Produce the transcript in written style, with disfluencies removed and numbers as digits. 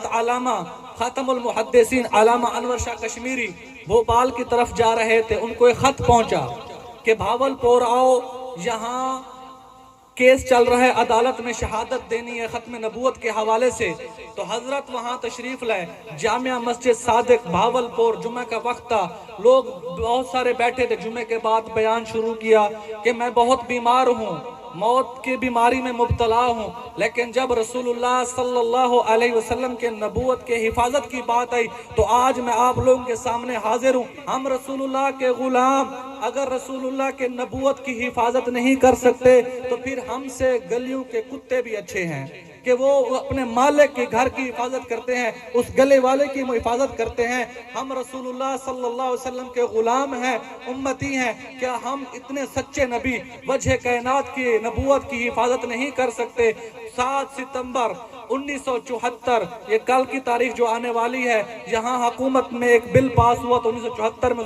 حضرت علامہ خاتم المحدثین علامہ انور شاہ کشمیری بھوپال کی طرف جا رہے تھے، ان کو ایک خط پہنچا کہ بھاولپور آؤ، یہاں کیس چل رہا ہے، عدالت میں شہادت دینی ہے ختم نبوت کے حوالے سے۔ تو حضرت وہاں تشریف لائے، جامعہ مسجد صادق بھاولپور، جمعہ کا وقت تھا، لوگ بہت سارے بیٹھے تھے۔ جمعے کے بعد بیان شروع کیا کہ میں بہت بیمار ہوں، موت کی بیماری میں مبتلا ہوں، لیکن جب رسول اللہ صلی اللہ علیہ وسلم کے نبوت کے حفاظت کی بات آئی تو آج میں آپ لوگوں کے سامنے حاضر ہوں۔ ہم رسول اللہ کے غلام، اگر رسول اللہ کے نبوت کی حفاظت نہیں کر سکتے تو پھر ہم سے گلیوں کے کتے بھی اچھے ہیں کہ وہ اپنے مالک کے گھر کی حفاظت کرتے ہیں، اس گلے والے کی حفاظت کرتے ہیں۔ ہم رسول اللہ صلی اللہ علیہ وسلم کے غلام ہیں، امتی ہیں، کیا ہم اتنے سچے نبی وجہ کائنات کی نبوت کی حفاظت نہیں کر سکتے؟ 7 ستمبر 1974، یہ کل کی تاریخ جو آنے والی ہے، یہاں حکومت میں ایک بل پاس ہوا تو 1974 میں